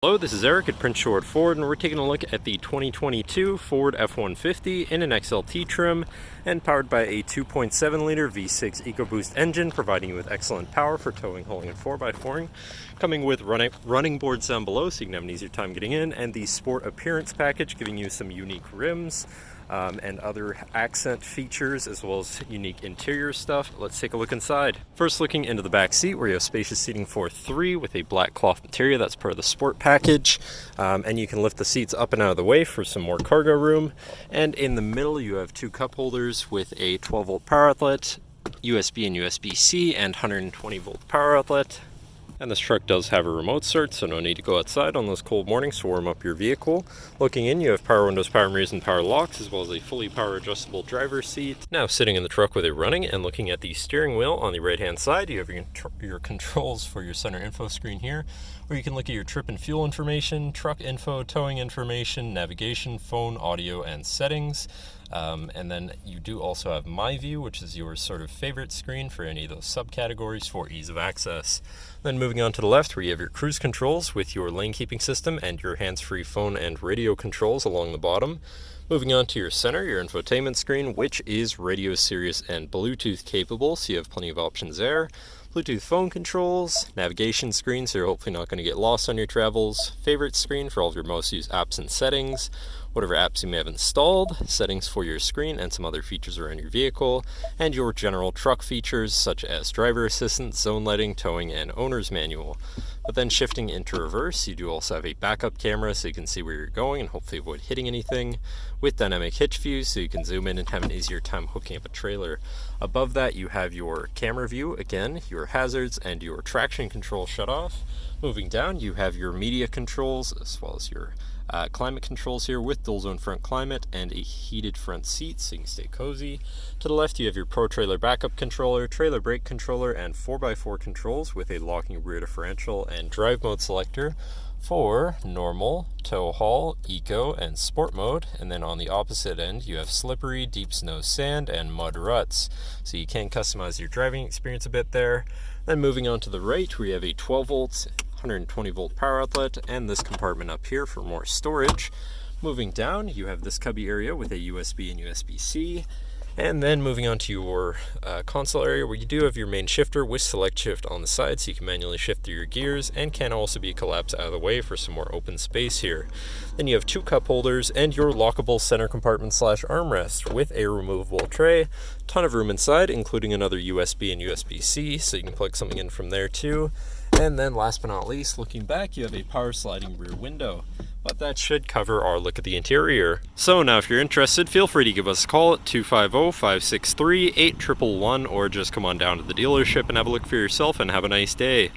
Hello, this is Eric at Prince George Ford, and we're taking a look at the 2022 Ford F-150 in an XLT trim and powered by a 2.7-liter V6 EcoBoost engine, providing you with excellent power for towing, hauling, and 4x4ing. Coming with running boards down below so you can have an easier time getting in, and the Sport Appearance Package giving you some unique rims and other accent features, as well as unique interior stuff. Let's take a look inside. First, looking into the back seat, where you have spacious seating for 3 with a black cloth material. That's part of the Sport Package. And you can lift the seats up and out of the way for some more cargo room. And in the middle, you have 2 cup holders with a 12-volt power outlet, USB and USB-C, and 120-volt power outlet. And this truck does have a remote start, so no need to go outside on those cold mornings to warm up your vehicle. Looking in, you have power windows, power mirrors, and power locks, as well as a fully power adjustable driver's seat. Now sitting in the truck with it running and looking at the steering wheel on the right-hand side, you have your controls for your center info screen here, where you can look at your trip and fuel information, truck info, towing information, navigation, phone, audio, and settings. And then you do also have My View, which is your sort of favorite screen for any of those subcategories for ease of access. Then moving on to the left, where you have your cruise controls with your lane keeping system and your hands-free phone and radio controls along the bottom. Moving on to your center, your infotainment screen, which is radio, Sirius, and Bluetooth capable, so you have plenty of options there. Bluetooth phone controls, navigation screen, so you're hopefully not going to get lost on your travels, favorite screen for all of your most used apps and settings, whatever apps you may have installed, settings for your screen and some other features around your vehicle, and your general truck features such as driver assistance, zone lighting, towing, and owner's manual. But then shifting into reverse, you do also have a backup camera so you can see where you're going and hopefully avoid hitting anything, with dynamic hitch view so you can zoom in and have an easier time hooking up a trailer. Above that, you have your camera view, again, your hazards, and your traction control shut off. Moving down, you have your media controls as well as your climate controls here with dual zone front climate and a heated front seat so you can stay cozy. To the left, you have your Pro Trailer backup controller, trailer brake controller, and 4x4 controls with a locking rear differential and drive mode selector for normal, tow haul, eco, and sport mode. And then on the opposite end, you have slippery, deep snow, sand, and mud ruts. So you can customize your driving experience a bit there. Then moving on to the right, we have a 12 volts 120 volt power outlet and this compartment up here for more storage. Moving down, you have this cubby area with a USB and USB-C. And then moving on to your console area, where you do have your main shifter with select shift on the side so you can manually shift through your gears, and can also be collapsed out of the way for some more open space here. Then you have 2 cup holders and your lockable center compartment / armrest with a removable tray. Ton of room inside, including another USB and USB-C, so you can plug something in from there too. And then last but not least, looking back, you have a power sliding rear window. But that should cover our look at the interior. So now if you're interested, feel free to give us a call at 250-563-8111 or just come on down to the dealership and have a look for yourself, and have a nice day.